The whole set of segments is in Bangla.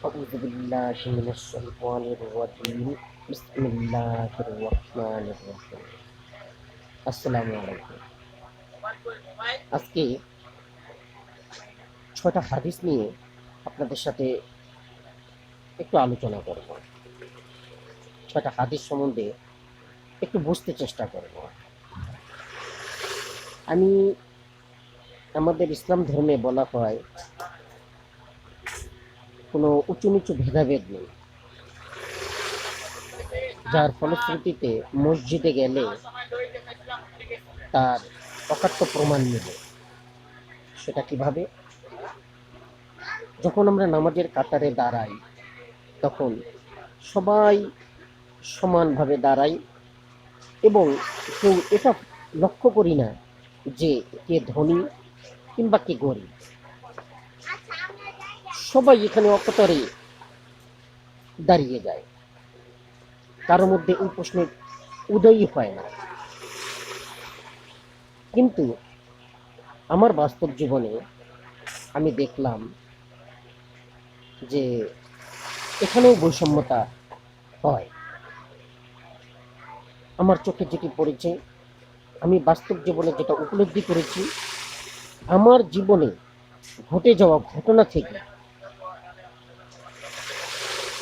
أعوذ بالله من الشيطان الرجيم بسم الله الرحمن الرحيم আসসালামু আলাইকুম। আজকে ৬টা হাদিস নিয়ে আপনাদের সাথে একটু আলোচনা করব। ৬টা হাদিস সম্বন্ধে একটু বুঝতে চেষ্টা করব। আমি আমাদের ইসলাম ধর্মে বলা হয় কোনো উঁচু নিচু ভেদাভেদ নেই, যার ফলশ্রুতিতে মসজিদে গেলে তার অকাট্য প্রমাণ মিলে। সেটা কিভাবে? যখন আমরা নামাজের কাতারে দাঁড়াই তখন সবাই সমানভাবে দাঁড়াই এবং কেউ এটা লক্ষ্য করি না যে কে ধনী কিংবা কে গরিব। সবাই এখানে অকতরে দাঁড়িয়ে যায়, কারোর মধ্যে এই প্রশ্নের উদয়ই হয় না। কিন্তু আমার বাস্তব জীবনে আমি দেখলাম যে এখানেও বৈষম্যতা হয়। আমার চোখে যেটি পড়েছে, আমি বাস্তব জীবনে যেটা উপলব্ধি করেছি, আমার জীবনে ঘটে যাওয়া ঘটনা থেকে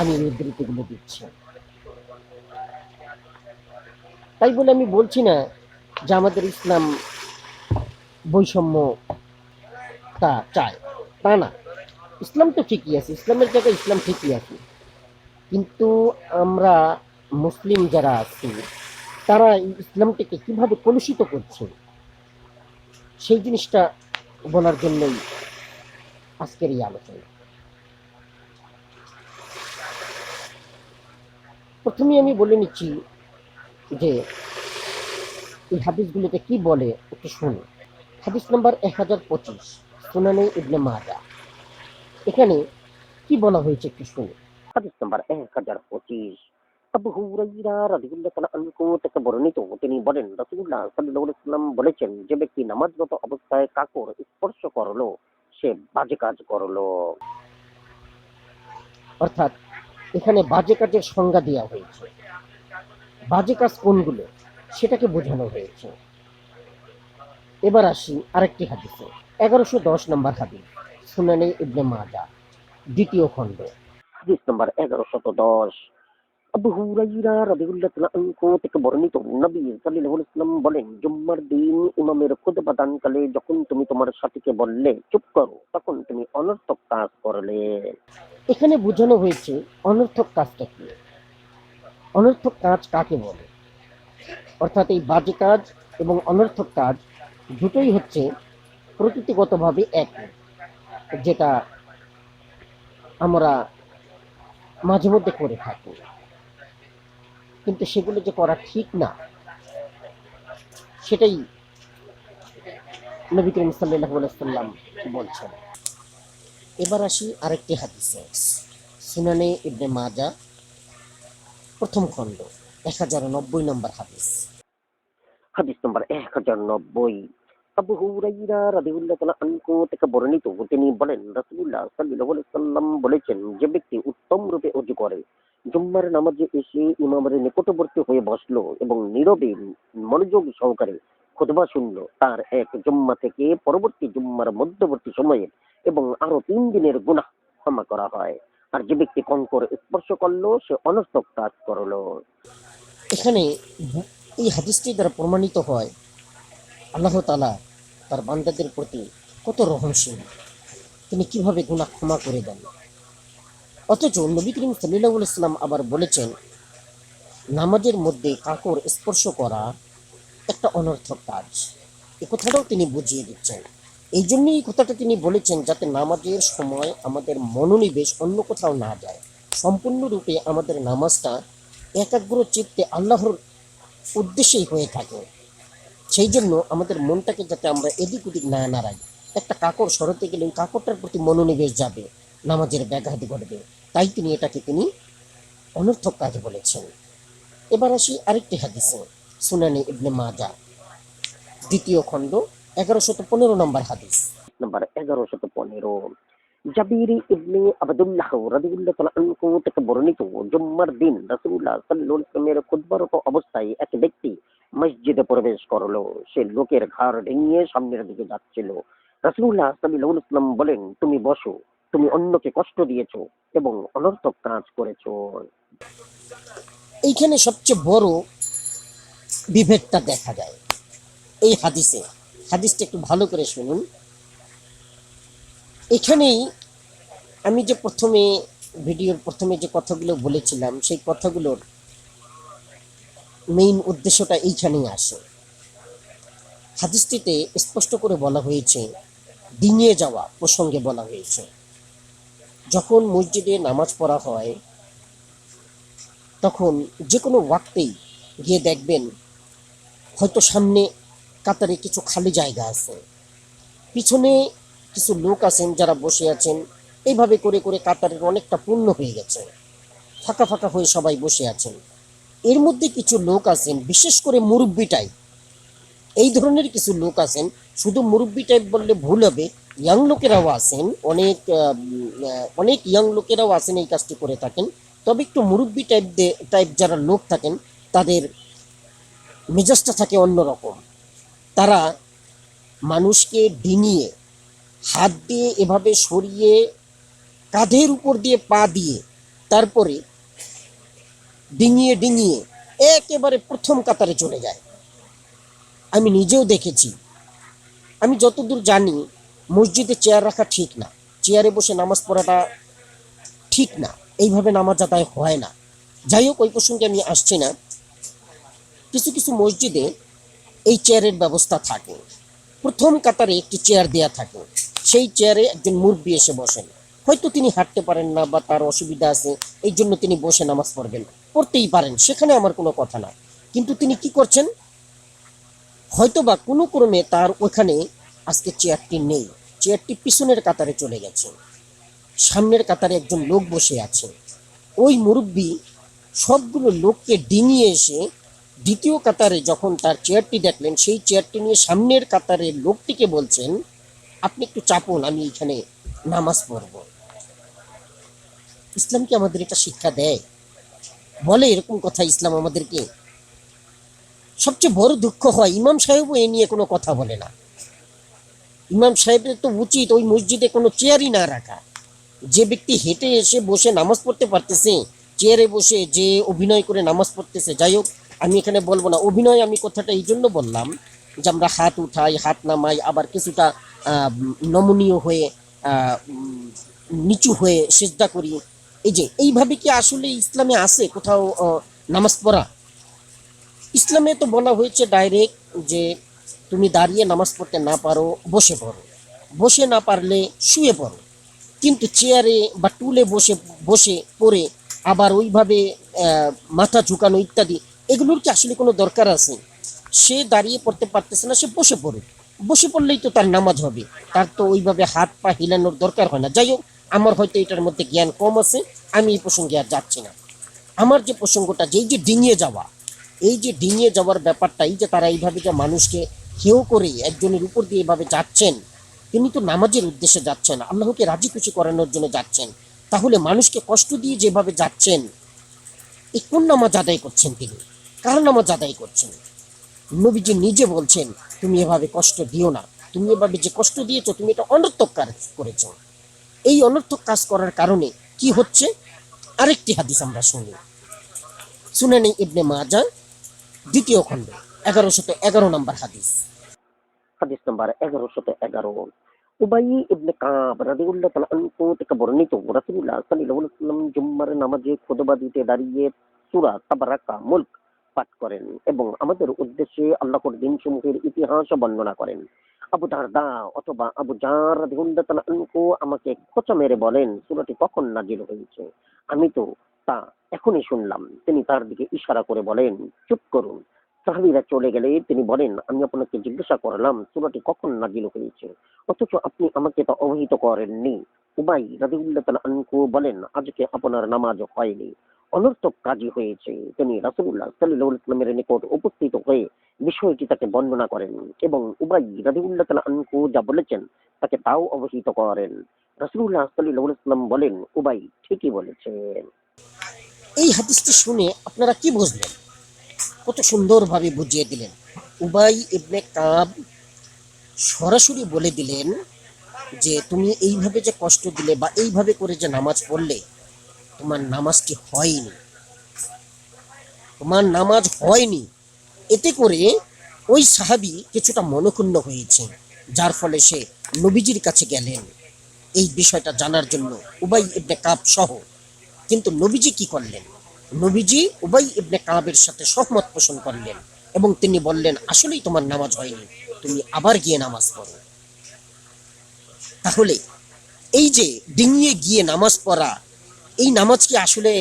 আমি এই উদ্ধৃতিগুলো দিচ্ছি। তাই বলে আমি বলছি না যে আমাদের ইসলাম বৈষম্যতা চায়, তা না। ইসলাম তো ঠিকই আছে, ইসলামের জায়গায় ইসলাম ঠিকই আছে, কিন্তু আমরা মুসলিম যারা আছি তারা এই ইসলামটিকে কিভাবে কলুষিত করছে সেই জিনিসটা বলার জন্যই আজকের এই আলোচনা। প্রথমে আমি বলে নিচ্ছি যে এই হাদিসগুলোতে কি বলে একটু শুনুন। হাদিস নাম্বার 1025, সুনানে ইবনে মাজাহ। এখানে কি বলা হয়েছে একটু শুনুন। হাদিস নাম্বার 1025, আবু হুরায়রা রাদিয়াল্লাহু তাআলা আনহু থেকে বর্ণিত, তিনি বলেন রাসূলুল্লাহ সাল্লাল্লাহু আলাইহি ওয়াসাল্লাম বলেছেন, যে ব্যক্তি নামাজরত অবস্থায় কাপড় স্পর্শ করলো সে বাজে কাজ করলো। অর্থাৎ এখানে বাজে কাজের সংজ্ঞা দেওয়া হয়েছে। বাজে কাজ কোনগুলো সেটাকে বোঝানো হয়েছে। এবার আসি আরেকটি হাদিসে, 1110 নম্বর হাদিস, সুনানে ইবনে মাজাহ, দ্বিতীয় খণ্ড, হাদিস নম্বর 1110। আবু হুরায়রা রাদিয়াল্লাহু তাআলা আনহু থেকে বর্ণিত, নবী সাল্লাল্লাহু আলাইহি ওয়াসাল্লাম বলেন, জুম্মার দিন ইমামের খুতবা দানকালে যখন তুমি তোমার সাথীকে বললে চুপ করো, তখন তুমি অনর্থক কাজ করলে। এখানে বোঝানো হয়েছে অনর্থক কাজটা কি। অনর্থক কাজ কাকে বলে? অর্থাৎ এই বাজে কাজ এবং অনর্থক কাজ দুটোই হচ্ছে প্রকৃতিগতভাবে এক, যেটা আমরা মাঝে মধ্যে করে থাকি, কিন্তু সেগুলো যে করা ঠিক না সেটাই নবী করিম সাল্লাল্লাহু আলাইহি ওয়াসাল্লাম বলছেন। এবার আসি আরেকটি হাদিসে, সুনানে ইবনে মাজাহ, প্রথম খণ্ড, 1090 নম্বর হাদিস, হাদিস নম্বর 1090। আবু হুরায়রা রাদিয়াল্লাহু তাআলা আনহু থেকে বর্ণিত, তিনি বলেন রাসূলুল্লাহ সাল্লাল্লাহু আলাইহি ওয়াসাল্লাম বলেছেন, যে ব্যক্তি উত্তম রূপে ওযু করে জুম্মার নামাজে এসে ইমামের নিকটবর্তী হয়ে বসলো এবং নীরবে মনোযোগ সহকারে খুতবা শুনলো, তার এক জুম্মা থেকে পরবর্তী জুম্মার মধ্যবর্তী সময়ে এবং আরো 3 দিনের গুনাহ ক্ষমা করা হয়। আর যে ব্যক্তি কঙ্কর স্পর্শ করলো সে অনর্থক কাজ করলো। এখানে এই হাদিসটি দ্বারা প্রমাণিত হয় আল্লাহ তাআলা তার বান্দাদের প্রতি কত রহমশীল, তিনি কিভাবে গুনাহ ক্ষমা করে দেন। অথচ নবী করিম সাল্লাল্লাহু আলাইহি ওয়াসাল্লাম আবার বলেছেন, নামাজের মধ্যে কাপড় স্পর্শ করা একটা অনর্থক কাজ। এ কথাটাও তিনি বুঝিয়ে দিচ্ছেন। এই জন্যই এই কথাটা তিনি বলেছেন, যাতে নামাজের সময় আমাদের মনোনিবেশ অন্য কোথাও না যায়, সম্পূর্ণরূপে আমাদের নামাজটা একাগ্র চিত্তে আল্লাহর উদ্দেশ্যেই হয়ে থাকে। সেই জন্য আমাদের মনটাকে যাতে আমরা এদিক ওদিক না নাড়াই। একটা কাপড় সরাতে গেলে ওই কাপড়টার প্রতি মনোনিবেশ যাবে, নামাজের ব্যাঘাত ঘটবে। তাই তিনি এটাকে অনর্থক কাজ বলেছেন। এবার আসি আরেকটি হাদিসে, সুনানে ইবনে মাজাহ, দ্বিতীয় খণ্ড, 1115 নম্বর হাদিস, নাম্বার 1115। জাবির ইবনে আবদুল্লাহ রাদিয়াল্লাহু তাআলা আনহু থেকে বর্ণিত, জুম্মার দিন রাসূলুল্লাহ সাল্লাল্লাহু আলাইহি ওয়াসাল্লামের খুতবারত অবস্থায় এক ব্যক্তি মসজিদে প্রবেশ করলো। সে লোকের ঘাড় ভেঙে সামনের দিকে যাচ্ছিল। রাসূলুল্লাহ সাল্লাল্লাহু আলাইহি ওয়াসাল্লাম বলেন, তুমি বসো, তুমি অন্যকে কষ্ট দিয়েছো এবং অনর্থক কাজ করেছো। এইখানে সবচেয়ে বড় বিভেদটা দেখা যায় এই হাদিসে। হাদিসটা একটু ভালো করে শুনুন। এখানেই আমি যে প্রথমে ভিডিওর প্রথমে যে কথাগুলো বলেছিলাম, সেই কথাগুলোর মেইন উদ্দেশ্যটা এইখানেই আসে। হাদিসটিতে স্পষ্ট করে বলা হয়েছে, ডিঙিয়ে যাওয়া প্রসঙ্গে বলা হয়েছে। যখন মসজিদে নামাজ পড়া হয় তখন যে কোনো ওয়াক্তেই গিয়ে দেখবেন হয়তো সামনে কাতারে কিছু খালি জায়গা আছে, পিছনে কিছু লোক আছেন যারা বসে আছেন। এইভাবে করে করে কাতারের অনেকটা পূর্ণ হয়ে গেছে, ফাঁকা ফাঁকা হয়ে সবাই বসে আছেন। এর মধ্যে কিছু লোক আছেন, বিশেষ করে মুরব্বি টাইপ, এই ধরনের কিছু লোক আছেন। শুধু মুরব্বি টাইপ বললে ভুল হবে, ইয়াং লোকেরাও আছেন, অনেক ইয়াং লোকেরাও আছেন এই কাজটি করে থাকেন। তবে একটু মুরব্বি টাইপ যারা লোক থাকেন তাদের মেজাজটা থাকে অন্যরকম। তারা মানুষকে ডিঙিয়ে হাত দিয়ে এভাবে সরিয়ে কাঁধের উপর দিয়ে পা দিয়ে তারপরে ডিঙিয়ে ডিঙিয়ে একেবারে প্রথম কাতারে চলে যায়। আমি নিজেও দেখেছি। আমি যতদূর জানি মসজিদে চেয়ার রাখা ঠিক না, চেয়ারে বসে নামাজ পড়াটা ঠিক না, এইভাবে নামাজ আদায় হয় না। যাই হোক, ওই প্রসঙ্গে আমি আসছি না। কিছু কিছু মসজিদে এই চেয়ারের ব্যবস্থা থাকে, প্রথম কাতারে একটি চেয়ার দেয়া থাকে, সেই চেয়ারে একজন মুরব্বি এসে বসেন। হয়তো তিনি হাঁটতে পারেন না বা তার অসুবিধা আছে, এই জন্য তিনি বসে নামাজ পড়বেন, পড়তেই পারেন, সেখানে আমার কোনো কথা না। কিন্তু তিনি কি করছেন, হয়তো বা কোনো ক্রমে তার ওখানে আজকে চেয়ারটি নেই, চেয়ারটি পিছনের কাতারে চলে গেছে, সামনের কাতারে একজন লোক বসে আছে। ওই মুরব্বি সবগুলো লোককে ডিঙিয়ে এসে দ্বিতীয় কাতারে যখন তার চেয়ারটি দেখলেন, সেই চেয়ারটি নিয়ে সামনের কাতারের লোকটিকে বলছেন, আপনি একটু চাপুন, আমি এখানে নামাজ পড়ব। ইসলাম কি আমাদের এটা শিক্ষা দেয়? বলে এরকম কথা ইসলাম আমাদেরকে? সবচেয়ে বড় দুঃখ হয় ইমাম সাহেবও এ নিয়ে কোনো কথা বলে না। ইমাম সাহেবের তো উচিত ওই মসজিদে কোনো চেয়ারই না রাখা। যে ব্যক্তি হেঁটে এসে বসে নামাজ পড়তে পারতেছে, চেয়ারে বসে যে অভিনয় করে নামাজ পড়তেছে। যাই হোক, আমি এখানে বলবো না অভিনয়, আমি কথাটা এই জন্য বললাম যে আমরা হাত উঠাই, হাত নামাই, আবার কিছুটা নমনীয় হয়ে নিচু হয়ে সেজদা করি। এই যে এইভাবে কি আসলে ইসলামে আছে কোথাও নামাজ পড়া? ইসলামে তো বলা হয়েছে ডাইরেক্ট যে তুমি দাঁড়িয়ে নামাজ পড়তে না পারো বসে পড়ো, বসে না পারলে শুয়ে পড়ো। কিন্তু চেয়ারে বা টুলে বসে বসে পড়ে আবার ওইভাবে মাথা ঝুঁকানো ইত্যাদি, এগুলোর কি আসলে কোনো দরকার আছে? সে দাঁড়িয়ে পড়তে পারতেছে না, সে বসে পড়ে, বসে পড়লেই তো তার নামাজ হবে, তার তো ওইভাবে হাত পা হিলানোর দরকার হয় না। যাই হোক, আমার হয়তো এটার মধ্যে জ্ঞান কম আছে, আমি এই প্রসঙ্গে আর যাচ্ছি না। আমার যে প্রসঙ্গটা, যে এই যে ডিঙিয়ে যাওয়া, এই যে ডিঙিয়ে যাওয়ার ব্যাপারটা, এই যে তারা এইভাবে যে মানুষকে হেয় করে একজনের উপর দিয়ে এভাবে যাচ্ছেন, তিনি তো নামাজের উদ্দেশ্যে যাচ্ছেন, আল্লাহকে রাজি খুশি করানোর জন্য যাচ্ছেন। তাহলে মানুষকে কষ্ট দিয়ে যেভাবে যাচ্ছেন, এই কোন নামাজ আদায় করছেন তিনি? কার নামাজ আদায় করছেন? নবীজি নিজে বলছেন, তুমি এভাবে কষ্ট দিও না, তুমি এভাবে যে কষ্ট দিয়েছো তুমি এটা অনর্থক কাজ করেছো। এই অনর্থক কাজ করার কারণে কি হচ্ছে? আরেকটি হাদিস আমরা শুনি, সুনানি ইবনে মাজা দ্বিতীয় খণ্ড 1111 নম্বর হাদিস। হাদিস নাম্বার 1111। উবাই ইবনে কাব রাদিয়াল্লাহু তাআলা আনহু থেকে বর্ণিত, রাসূলুল্লাহ সাল্লাল্লাহু আলাইহি ওয়াসাল্লাম জুম্মার নামাজে খুতবা দিতে দাঁড়িয়ে সূরা তাবারাকা মুলক পাঠ করেন এবং আমাদের উদ্দেশ্যে আল্লাহর দিনসমূহের ইতিহাস বর্ণনা করেন। আবু দারদা অথবা আবু জার রাদিয়াল্লাহু তাআলা আনহু আমাকে খোঁচা মেরে বলেন, সূরাটি কখন নাজিল হয়েছে? আমি তো তা এখনই শুনলাম। তিনি তার দিকে ইশারা করে বলেন, চুপ করুন। সাহাবীরা চলে গেলে তিনি বলেন, আমি আপনাকে জিজ্ঞাসা করলাম সূরাটি কখন নাজিল হয়েছে, অথচ আপনি আমাকে তা অবহিত করেননি। উবাই রাদিয়াল্লাহু তাআলা আনহু বলেন, আজকে আপনার নামাজ হয়নি। অনর্থক কাজই হয়েছে। তিনি রাসূলুল্লাহ সাল্লাল্লাহু আলাইহি ওয়াসাল্লামের নিকট উপস্থিত হয়ে বিষয়টি তাকে বর্ণনা করেন এবং উবাই রাদিয়াল্লাহু তাআলা আনহু যা বলেছেন তাকে তাও অবহিত করেন। রাসূলুল্লাহ সাল্লাল্লাহু আলাইহি ওয়াসাল্লাম বলেন, উবাই ঠিকই বলেছেন। এই হাদিসটি শুনে আপনারা কি বুঝলেন? কত সুন্দরভাবে বুঝিয়ে দিলেন। উবাই ইবনে কাব সরাসরি বলে দিলেন যে তুমি এইভাবে যে কষ্ট দিলে বা এইভাবে করে যে নামাজ পড়লে তোমার নামাজটি হয়নি, তোমার নামাজ হয়নি। এতে করে ওই সাহাবী কিছুটা মনক্ষুণ্ণ হয়েছে, যার ফলে সে নবীজির কাছে গেলেন এই বিষয়টা জানার জন্য, উবাই ইবনে কাব সহ। কিন্তু নবীজি কি করলেন? নবীজি উবাই ইবনে কাবের সাথে সহমত পোষণ করলেন এবং তিনি বললেন, আসলেই তোমার নামাজ হয়নি, তুমি আবার গিয়ে নামাজ পড়ো। তাহলে এই যে ডিঙিয়ে গিয়ে নামাজ পড়া, এই নামাজ কি আসলে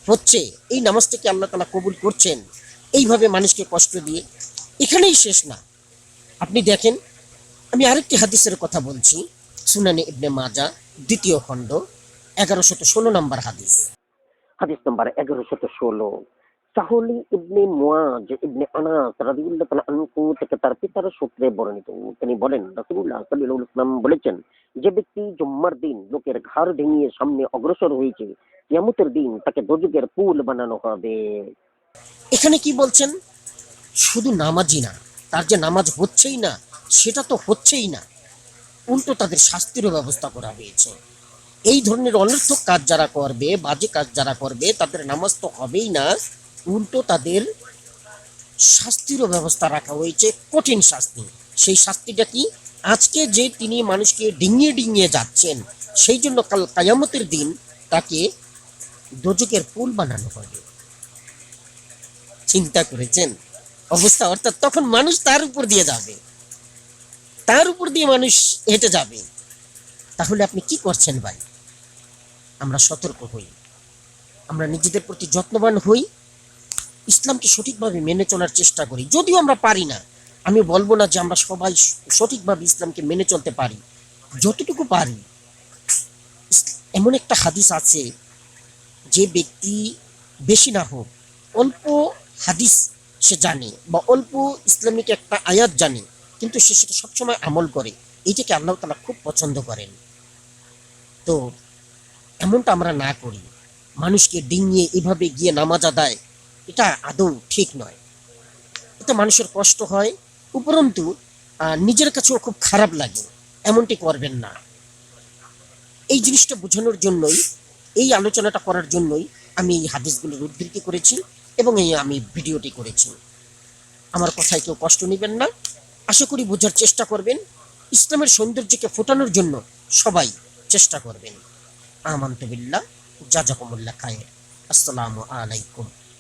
হচ্ছে? এই নামাজটা কি আল্লাহ তাআলা কবুল করছেন এইভাবে মানুষকে কষ্ট দিয়ে? এখানেই শেষ না। আপনি দেখেন, আমি আরেকটি হাদিসের কথা বলছি, সুনানে ইবনে মাজা ২য় খণ্ড ১১১৬ নম্বর হাদিস। হাদিস নাম্বার 1116। সাহলি ইবনে মুয়াজ ইবনে আনাস রাদিয়াল্লাহু তাআলা আনহু থেকে তার পিতার সূত্রে বর্ণিত। তিনি বলেন, রাসূলুল্লাহ সাল্লাল্লাহু আলাইহি ওয়াসাল্লাম বলেছেন, যে ব্যক্তি জুম্মার দিন লোকের ঘাড় ভেঙে সামনে অগ্রসর হয়েছে, কিয়ামতের দিন তাকে দোজখের পুল বানানো হবে। এখানে কি বলছেন? শুধু নামাজই না, তার যে নামাজ হচ্ছেই না সেটা তো হচ্ছেই না, উল্টো তাদের শাস্তিরও ব্যবস্থা করা হয়েছে। এই ধরনের অনর্থক কাজ যারা করবে, বাজে কাজ যারা করবে, তাদের নামাজ তো হবেই না, উল্টো তাদের শাস্তিরও ব্যবস্থা রাখা হয়েছে, কঠিন শাস্তি। সেই শাস্তিটা কি? আজকে যে তিনি মানুষকে ডিঙিয়ে ডিঙিয়ে যাচ্ছেন, সেই জন্য কাল কিয়ামতের দিন তাকে দোজখের পুল বানানো হবে। চিন্তা করেছেন অবস্থা? অর্থাৎ তখন মানুষ তার উপর দিয়ে যাবে, তার উপর দিয়ে মানুষ হেঁটে যাবে। তাহলে আপনি কি করছেন ভাই? আমরা সতর্ক হই, আমরা নিজেদের প্রতি যত্নবান হই, ইসলামকে সঠিকভাবে মেনে চলার চেষ্টা করি। যদিও আমরা পারি না, আমি বলবো না যে আমরা সবাই সঠিকভাবে ইসলামকে মেনে চলতে পারি, যতটুকু পারি। এমন একটা হাদিস আছে, যে ব্যক্তি বেশি না হোক অল্প হাদিস সে জানে বা অল্প ইসলামিক একটা আয়াত জানে, কিন্তু সে সেটা সবসময় আমল করে, এইটাকে আল্লাহ তাআলা খুব পছন্দ করেন। তো এমনটা আমরা না করি, মানুষকে ডিঙিয়ে এভাবে গিয়ে নামাজ আদায়, এটা আদৌ ঠিক নয়। এতে মানুষের কষ্ট হয়, উপরন্তু নিজের কাছেও খুব খারাপ লাগে। এমনটি করবেন না। এই জিনিসটা বোঝানোর জন্যই, এই আলোচনাটা করার জন্যই আমি এই হাদিসগুলোর উদ্ধৃতি করেছি এবং আমি ভিডিওটি করেছি। আমার কথায় কেউ কষ্ট নেবেন না। আশা করি বোঝার চেষ্টা করবেন, ইসলামের সৌন্দর্যকে ফোটানোর জন্য সবাই চেষ্টা করবেন। আমানতু বিল্লাহ, জাযাকুমুল্লাহ খায়র। আসসালামু আলাইকুম।